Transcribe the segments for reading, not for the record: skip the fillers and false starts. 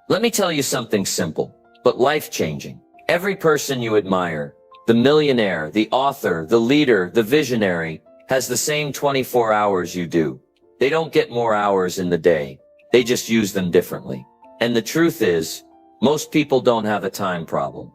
Let me tell you something simple, but life-changing. Every person you admire, the millionaire, the author, the leader, the visionary, has the same 24 hours you do. They don't get more hours in the day. They just use them differently. And the truth is, most people don't have a time problem.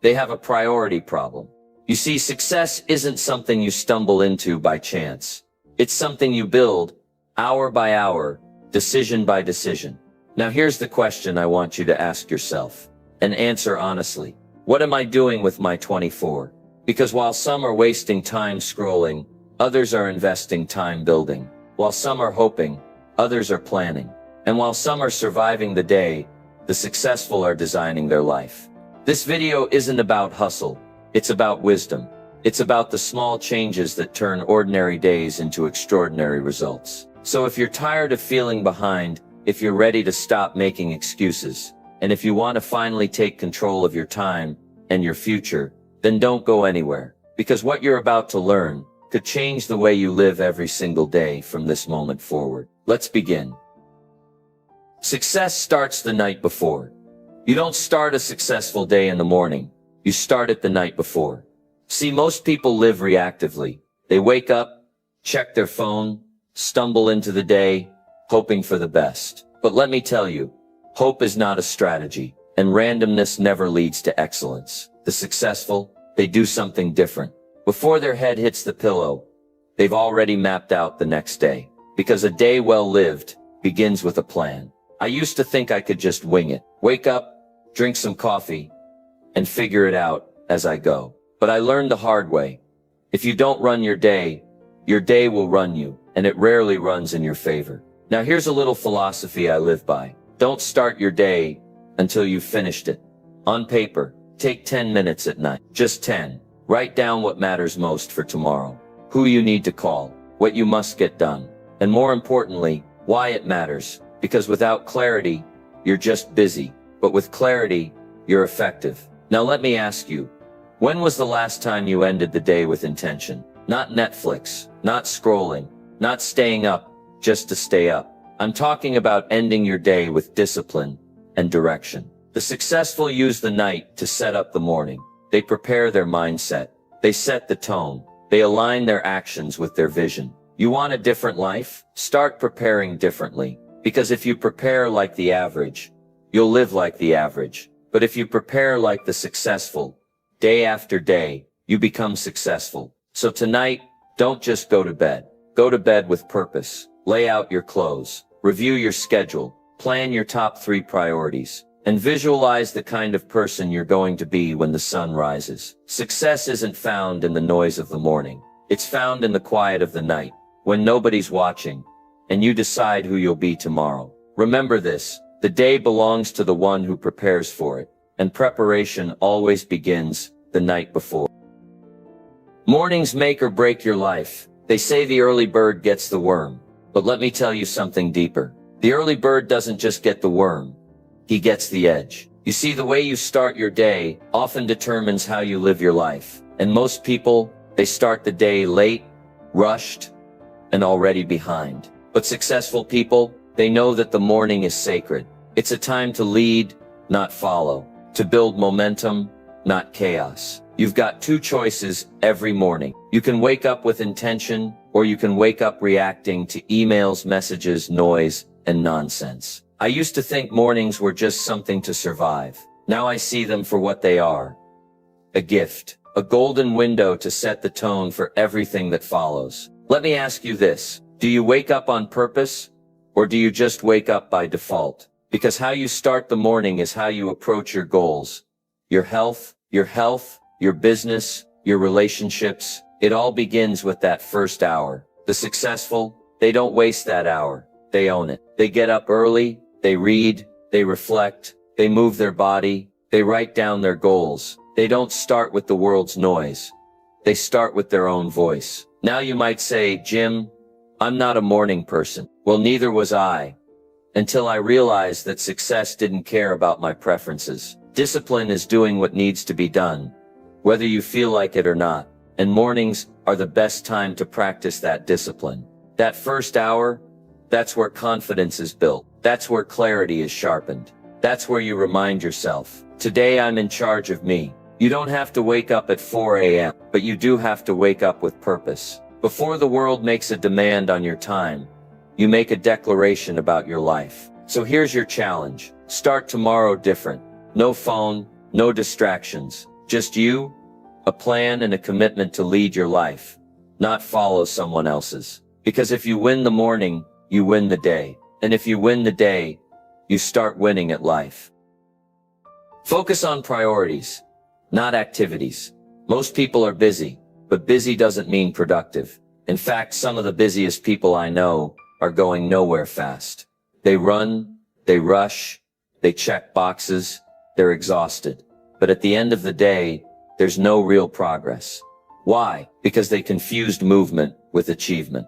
They have a priority problem. You see, success isn't something you stumble into by chance. It's something you build, hour by hour, decision by decision. Now here's the question I want you to ask yourself, and answer honestly. What am I doing with my 24? Because while some are wasting time scrolling, others are investing time building. While some are hoping, others are planning. And while some are surviving the day, the successful are designing their life. This video isn't about hustle. It's about wisdom. It's about the small changes that turn ordinary days into extraordinary results. So if you're tired of feeling behind, if you're ready to stop making excuses, and if you want to finally take control of your time and your future, then don't go anywhere. Because what you're about to learn could change the way you live every single day from this moment forward. Let's begin. Success starts the night before. You don't start a successful day in the morning. You start it the night before. See, most people live reactively. They wake up, check their phone, stumble into the day, hoping for the best. But let me tell you, hope is not a strategy, and randomness never leads to excellence. The successful, they do something different. Before their head hits the pillow, they've already mapped out the next day. Because a day well lived begins with a plan. I used to think I could just wing it. Wake up, drink some coffee, and figure it out as I go. But I learned the hard way. If you don't run your day will run you, and it rarely runs in your favor. Now here's a little philosophy I live by. Don't start your day until you've finished it. On paper, take 10 minutes at night. Just 10. Write down what matters most for tomorrow. Who you need to call, what you must get done, and more importantly, why it matters. Because without clarity, you're just busy. But with clarity, you're effective. Now let me ask you, when was the last time you ended the day with intention? Not Netflix, not scrolling, not staying up just to stay up. I'm talking about ending your day with discipline and direction. The successful use the night to set up the morning. They prepare their mindset. They set the tone. They align their actions with their vision. You want a different life? Start preparing differently. Because if you prepare like the average, you'll live like the average. But if you prepare like the successful, day after day, you become successful. So tonight, don't just go to bed. Go to bed with purpose. Lay out your clothes. Review your schedule. Plan your top 3 priorities. And visualize the kind of person you're going to be when the sun rises. Success isn't found in the noise of the morning. It's found in the quiet of the night, when nobody's watching, and you decide who you'll be tomorrow. Remember this, the day belongs to the one who prepares for it, and preparation always begins the night before. Mornings make or break your life. They say the early bird gets the worm. But let me tell you something deeper. The early bird doesn't just get the worm. He gets the edge. You see, the way you start your day often determines how you live your life. And most people, they start the day late, rushed, and already behind. But successful people, they know that the morning is sacred. It's a time to lead, not follow. To build momentum, not chaos. You've got 2 choices every morning. You can wake up with intention, or you can wake up reacting to emails, messages, noise, and nonsense. I used to think mornings were just something to survive. Now I see them for what they are. A gift. A golden window to set the tone for everything that follows. Let me ask you this. Do you wake up on purpose? Or do you just wake up by default? Because how you start the morning is how you approach your goals. Your health, your business, your relationships. It all begins with that first hour. The successful, they don't waste that hour. They own it. They get up early. They read, they reflect, they move their body, they write down their goals. They don't start with the world's noise. They start with their own voice. Now you might say, Jim, I'm not a morning person. Well, neither was I. Until I realized that success didn't care about my preferences. Discipline is doing what needs to be done, whether you feel like it or not. And mornings are the best time to practice that discipline. That first hour, that's where confidence is built. That's where clarity is sharpened. That's where you remind yourself, today I'm in charge of me. You don't have to wake up at 4 a.m., but you do have to wake up with purpose. Before the world makes a demand on your time, you make a declaration about your life. So here's your challenge. Start tomorrow different. No phone, no distractions. Just you, a plan and a commitment to lead your life, not follow someone else's. Because if you win the morning, you win the day. And if you win the day, you start winning at life. Focus on priorities, not activities. Most people are busy, but busy doesn't mean productive. In fact, some of the busiest people I know are going nowhere fast. They run, they rush, they check boxes, they're exhausted. But at the end of the day, there's no real progress. Why? Because they confused movement with achievement.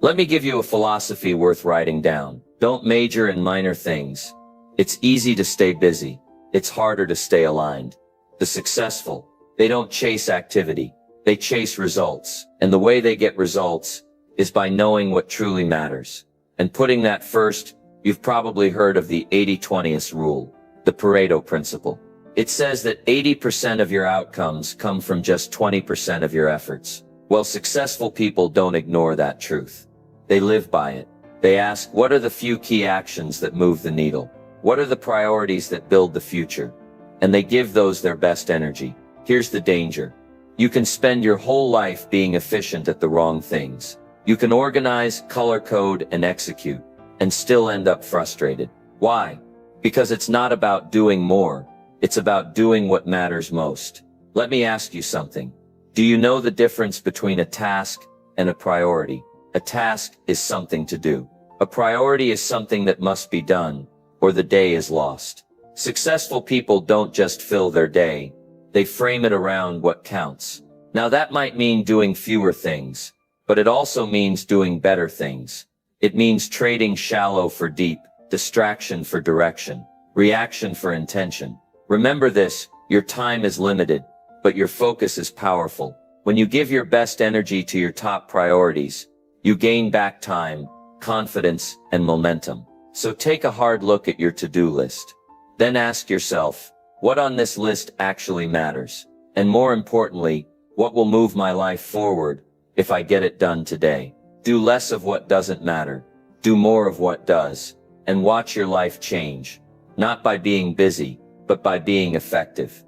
Let me give you a philosophy worth writing down. Don't major in minor things. It's easy to stay busy. It's harder to stay aligned. The successful, they don't chase activity. They chase results. And the way they get results is by knowing what truly matters. And putting that first, you've probably heard of the 80-20 rule, the Pareto principle. It says that 80% of your outcomes come from just 20% of your efforts. Well, successful people don't ignore that truth. They live by it. They ask, what are the few key actions that move the needle? What are the priorities that build the future? And they give those their best energy. Here's the danger. You can spend your whole life being efficient at the wrong things. You can organize, color code, and execute, and still end up frustrated. Why? Because it's not about doing more. It's about doing what matters most. Let me ask you something. Do you know the difference between a task and a priority? A task is something to do. A priority is something that must be done, or the day is lost. Successful people don't just fill their day. They frame it around what counts. Now that might mean doing fewer things, but it also means doing better things. It means trading shallow for deep, distraction for direction, reaction for intention. Remember this, your time is limited, but your focus is powerful. When you give your best energy to your top priorities, you gain back time, confidence, and momentum. So take a hard look at your to-do list. Then ask yourself, what on this list actually matters? And more importantly, what will move my life forward if I get it done today? Do less of what doesn't matter. Do more of what does. And watch your life change. Not by being busy, but by being effective.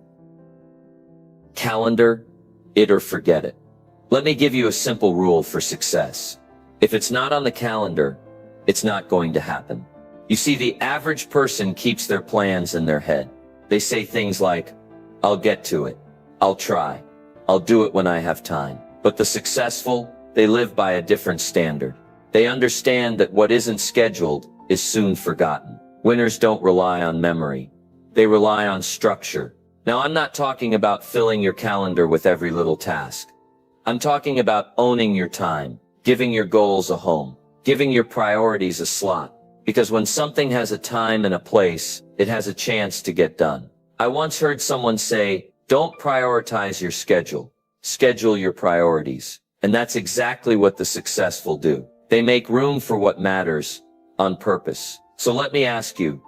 Calendar, it or forget it. Let me give you a simple rule for success. If it's not on the calendar, it's not going to happen. You see, the average person keeps their plans in their head. They say things like, I'll get to it. I'll try. I'll do it when I have time. But the successful, they live by a different standard. They understand that what isn't scheduled is soon forgotten. Winners don't rely on memory. They rely on structure. Now, I'm not talking about filling your calendar with every little task. I'm talking about owning your time, giving your goals a home, giving your priorities a slot. Because when something has a time and a place, it has a chance to get done. I once heard someone say, don't prioritize your schedule. Schedule your priorities. And that's exactly what the successful do. They make room for what matters on purpose. So let me ask you,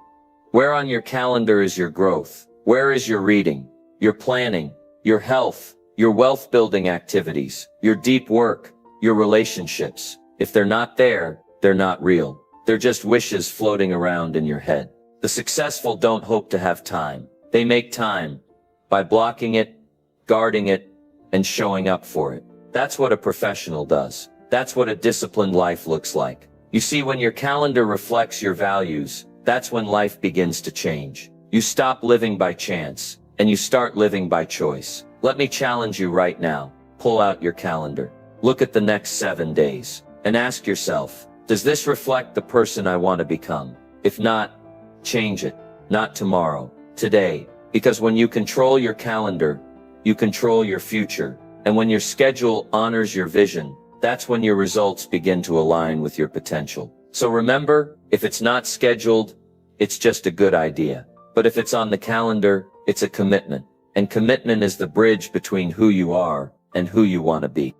where on your calendar is your growth? Where is your reading, your planning, your health, your wealth building activities, your deep work, your relationships? If they're not there, they're not real. They're just wishes floating around in your head. The successful don't hope to have time. They make time by blocking it, guarding it, and showing up for it. That's what a professional does. That's what a disciplined life looks like. You see, when your calendar reflects your values, that's when life begins to change. You stop living by chance, and you start living by choice. Let me challenge you right now. Pull out your calendar. Look at the next 7 days, and ask yourself, does this reflect the person I want to become? If not, change it. Not tomorrow, today. Because when you control your calendar, you control your future. And when your schedule honors your vision, that's when your results begin to align with your potential. So remember, if it's not scheduled, it's just a good idea. But if it's on the calendar, it's a commitment. And commitment is the bridge between who you are and who you want to be.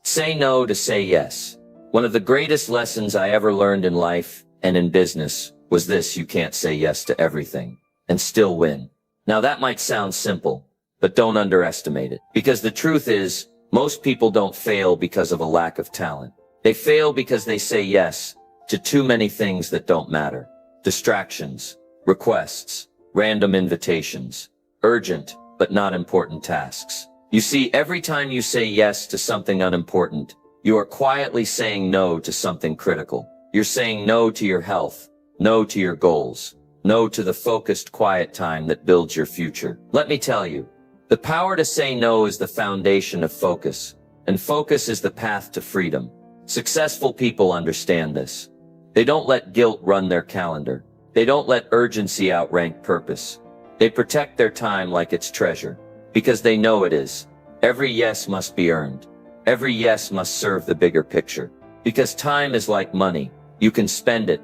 Say no to say yes. One of the greatest lessons I ever learned in life and in business was this: you can't say yes to everything and still win. Now that might sound simple, but don't underestimate it. Because the truth is, most people don't fail because of a lack of talent. They fail because they say yes to too many things that don't matter. Distractions, requests, random invitations, urgent but not important tasks. You see, every time you say yes to something unimportant, you are quietly saying no to something critical. You're saying no to your health, no to your goals, no to the focused, quiet time that builds your future. Let me tell you, the power to say no is the foundation of focus, and focus is the path to freedom. Successful people understand this. They don't let guilt run their calendar. They don't let urgency outrank purpose. They protect their time like it's treasure, because they know it is. Every yes must be earned. Every yes must serve the bigger picture. Because time is like money. You can spend it,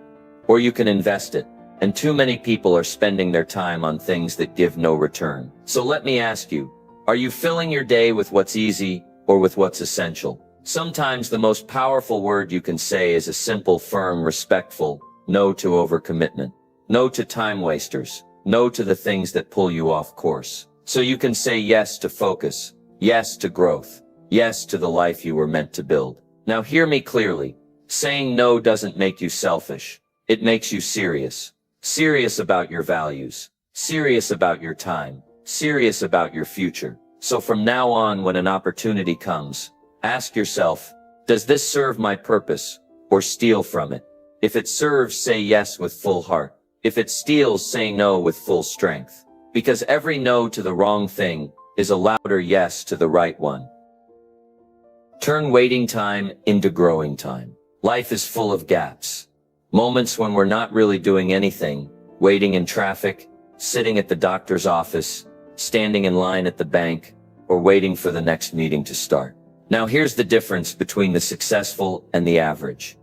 or you can invest it. And too many people are spending their time on things that give no return. So let me ask you, are you filling your day with what's easy or with what's essential? Sometimes the most powerful word you can say is a simple, firm, respectful no to overcommitment. No to time wasters. No to the things that pull you off course. So you can say yes to focus. Yes to growth. Yes to the life you were meant to build. Now hear me clearly. Saying no doesn't make you selfish. It makes you serious. Serious about your values. Serious about your time. Serious about your future. So from now on, when an opportunity comes, ask yourself, does this serve my purpose or steal from it? If it serves, say yes with full heart. If it steals, say no with full strength. Because every no to the wrong thing is a louder yes to the right one. Turn waiting time into growing time. Life is full of gaps. Moments when we're not really doing anything, waiting in traffic, sitting at the doctor's office, standing in line at the bank, or waiting for the next meeting to start. Now here's the difference between the successful and the average.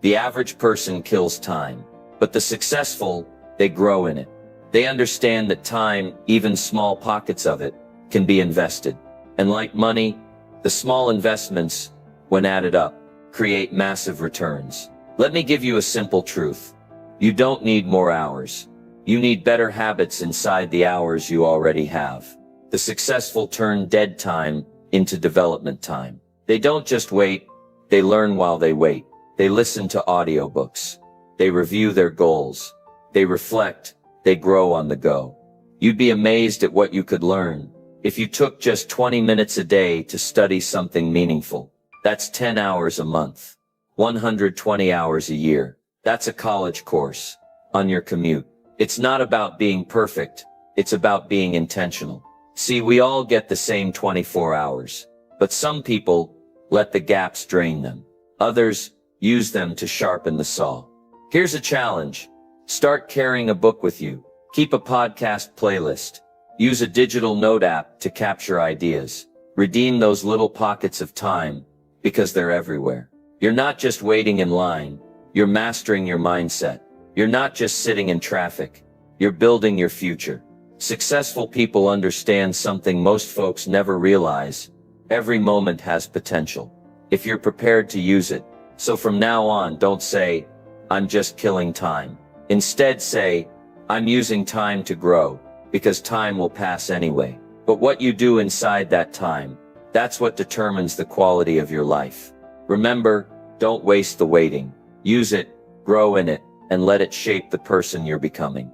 The average person kills time, but the successful, they grow in it. They understand that time, even small pockets of it, can be invested. And like money, the small investments, when added up, create massive returns. Let me give you a simple truth. You don't need more hours. You need better habits inside the hours you already have. The successful turn dead time into development time. They don't just wait, they learn while they wait. They listen to audiobooks. They review their goals. They reflect. They grow on the go. You'd be amazed at what you could learn if you took just 20 minutes a day to study something meaningful. That's 10 hours a month. 120 hours a year. That's a college course on your commute. It's not about being perfect. It's about being intentional. See, we all get the same 24 hours, but some people let the gaps drain them. Others use them to sharpen the saw. Here's a challenge. Start carrying a book with you. Keep a podcast playlist. Use a digital note app to capture ideas. Redeem those little pockets of time because they're everywhere. You're not just waiting in line. You're mastering your mindset. You're not just sitting in traffic. You're building your future. Successful people understand something most folks never realize. Every moment has potential, if you're prepared to use it. So from now on, don't say, I'm just killing time. Instead say, I'm using time to grow, because time will pass anyway. But what you do inside that time, that's what determines the quality of your life. Remember, don't waste the waiting. Use it, grow in it, and let it shape the person you're becoming.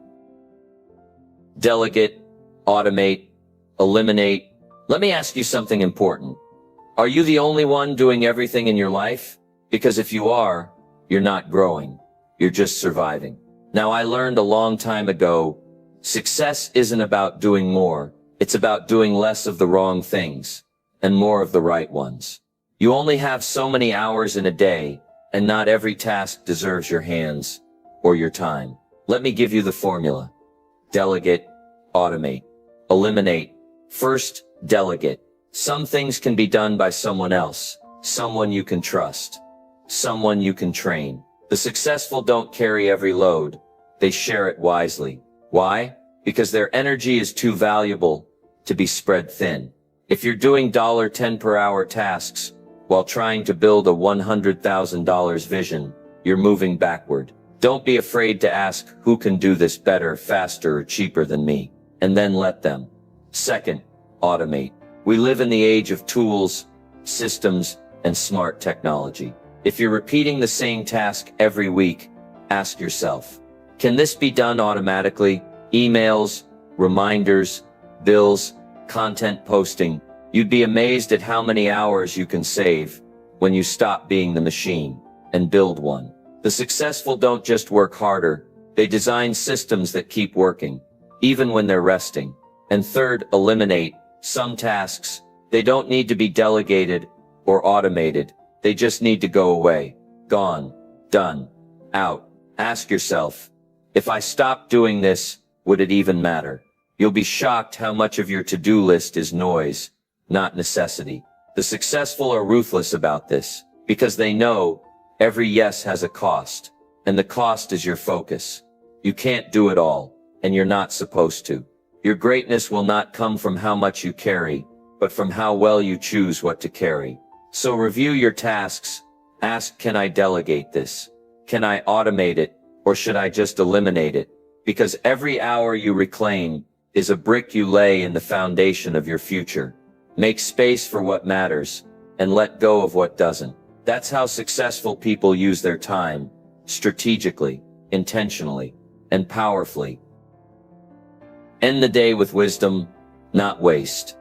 Delegate, automate, eliminate. Let me ask you something important. Are you the only one doing everything in your life? Because if you are, you're not growing. You're just surviving. Now, I learned a long time ago, success isn't about doing more. It's about doing less of the wrong things and more of the right ones. You only have so many hours in a day, and not every task deserves your hands or your time. Let me give you the formula. Delegate, automate, eliminate. First, delegate. Some things can be done by someone else, someone you can trust, someone you can train. The successful don't carry every load. They share it wisely. Why? Because their energy is too valuable to be spread thin. If you're doing $10 per hour tasks while trying to build a $100,000 vision, you're moving backward. Don't be afraid to ask who can do this better, faster, or cheaper than me, and then let them. Second, automate. We live in the age of tools, systems, and smart technology. If you're repeating the same task every week, ask yourself, can this be done automatically? Emails, reminders, bills, content posting. You'd be amazed at how many hours you can save when you stop being the machine and build one. The successful don't just work harder, they design systems that keep working, even when they're resting. And third, eliminate. Some tasks, they don't need to be delegated or automated. They just need to go away. Gone. Done. Out. Ask yourself, if I stopped doing this, would it even matter? You'll be shocked how much of your to-do list is noise, not necessity. The successful are ruthless about this, because they know every yes has a cost, and the cost is your focus. You can't do it all, and you're not supposed to. Your greatness will not come from how much you carry, but from how well you choose what to carry. So review your tasks. Ask, can I delegate this? Can I automate it, or should I just eliminate it? Because every hour you reclaim is a brick you lay in the foundation of your future. Make space for what matters, and let go of what doesn't. That's how successful people use their time, strategically, intentionally, and powerfully. End the day with wisdom, not waste.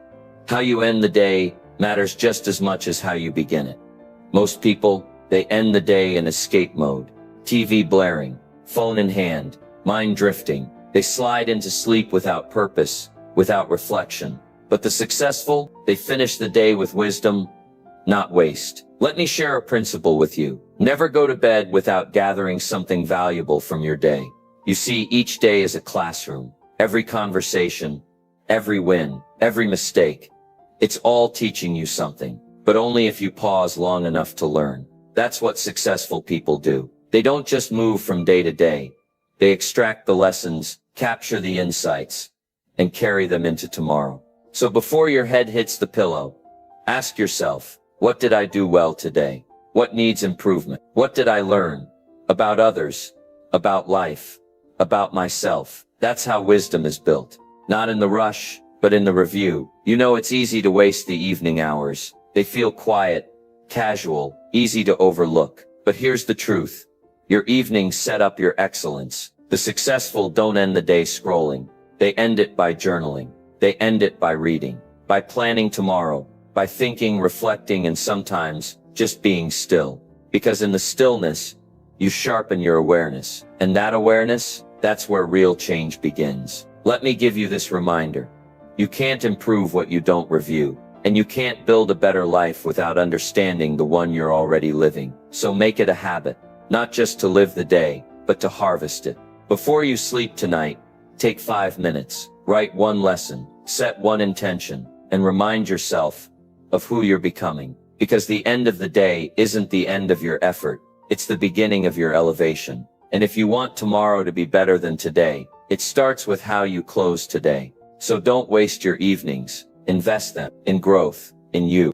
How you end the day matters just as much as how you begin it. Most people, they end the day in escape mode. TV blaring, phone in hand, mind drifting. They slide into sleep without purpose, without reflection. But the successful, they finish the day with wisdom, not waste. Let me share a principle with you. Never go to bed without gathering something valuable from your day. You see, each day is a classroom. Every conversation, every win, every mistake, it's all teaching you something, but only if you pause long enough to learn. That's what successful people do. They don't just move from day to day. They extract the lessons, capture the insights, and carry them into tomorrow. So before your head hits the pillow, ask yourself, what did I do well today? What needs improvement? What did I learn? About others, about life, about myself. That's how wisdom is built. Not in the rush, but in the review. You know, it's easy to waste the evening hours. They feel quiet, casual, easy to overlook. But here's the truth. Your evenings set up your excellence. The successful don't end the day scrolling. They end it by journaling. They end it by reading, by planning tomorrow, by thinking, reflecting, and sometimes just being still. Because in the stillness, you sharpen your awareness. And that awareness, that's where real change begins. Let me give you this reminder. You can't improve what you don't review, and you can't build a better life without understanding the one you're already living. So make it a habit, not just to live the day, but to harvest it. Before you sleep tonight, take 5 minutes, write one lesson, set one intention, and remind yourself of who you're becoming. Because the end of the day isn't the end of your effort, it's the beginning of your elevation. And if you want tomorrow to be better than today, it starts with how you close today. So don't waste your evenings. Invest them in growth, in you.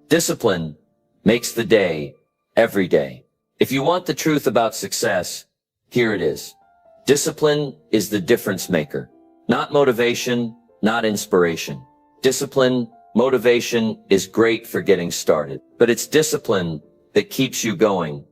Discipline makes the day, every day. If you want the truth about success, here it is. Discipline is the difference maker. Not motivation, not inspiration. Discipline, motivation is great for getting started, but it's discipline that keeps you going.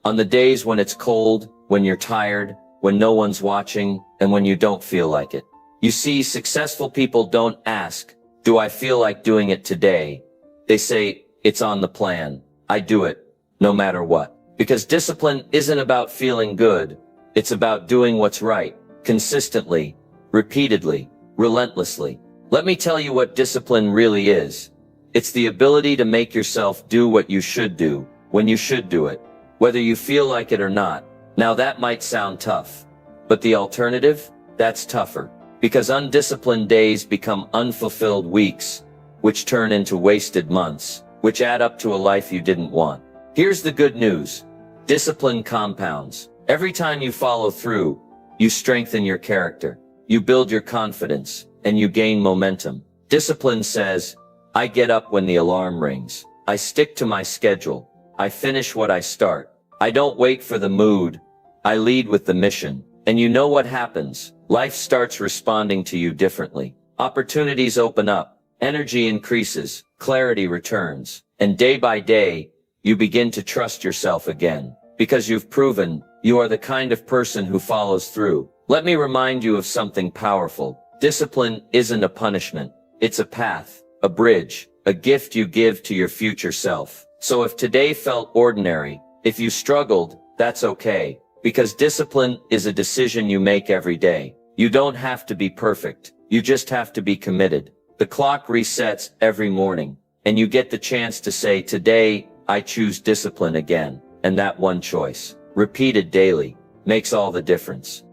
On the days when it's cold, when you're tired, when no one's watching, and when you don't feel like it. You see, successful people don't ask, do I feel like doing it today? They say, it's on the plan. I do it, no matter what. Because discipline isn't about feeling good. It's about doing what's right, consistently, repeatedly, relentlessly. Let me tell you what discipline really is. It's the ability to make yourself do what you should do, when you should do it, whether you feel like it or not. Now that might sound tough, but the alternative, that's tougher. Because undisciplined days become unfulfilled weeks, which turn into wasted months, which add up to a life you didn't want. Here's the good news. Discipline compounds. Every time you follow through, you strengthen your character, you build your confidence, and you gain momentum. Discipline says, I get up when the alarm rings. I stick to my schedule. I finish what I start. I don't wait for the mood, I lead with the mission. And you know what happens? Life starts responding to you differently. Opportunities open up, energy increases, clarity returns, and day by day, you begin to trust yourself again. Because you've proven you are the kind of person who follows through. Let me remind you of something powerful. Discipline isn't a punishment. It's a path, a bridge, a gift you give to your future self. So if today felt ordinary, if you struggled, that's okay. Because discipline is a decision you make every day. You don't have to be perfect. You just have to be committed. The clock resets every morning, and you get the chance to say, today, I choose discipline again. And that one choice, repeated daily, makes all the difference.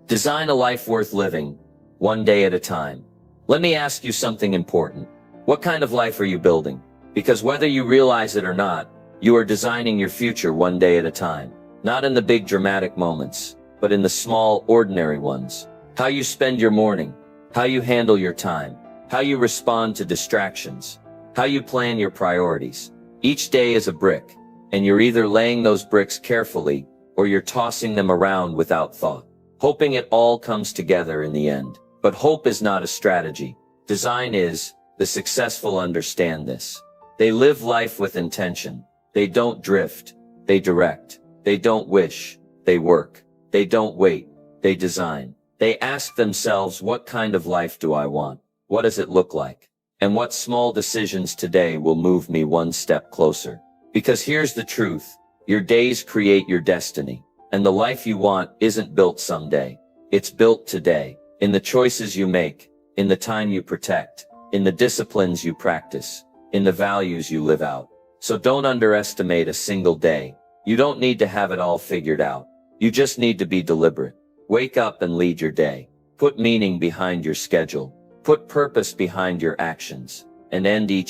Design a life worth living, one day at a time. Let me ask you something important. What kind of life are you building? Because whether you realize it or not, you are designing your future one day at a time. Not in the big dramatic moments, but in the small, ordinary ones. How you spend your morning, how you handle your time, how you respond to distractions, how you plan your priorities. Each day is a brick, and you're either laying those bricks carefully, or you're tossing them around without thought, hoping it all comes together in the end. But hope is not a strategy. Design is. The successful understand this. They live life with intention. They don't drift. They direct. They don't wish. They work. They don't wait. They design. They ask themselves, what kind of life do I want? What does it look like? And what small decisions today will move me one step closer? Because here's the truth. Your days create your destiny. And the life you want isn't built someday. It's built today. In the choices you make, in the time you protect, in the disciplines you practice, in the values you live out. So don't underestimate a single day. You don't need to have it all figured out. You just need to be deliberate. Wake up and lead your day. Put meaning behind your schedule. Put purpose behind your actions. And end each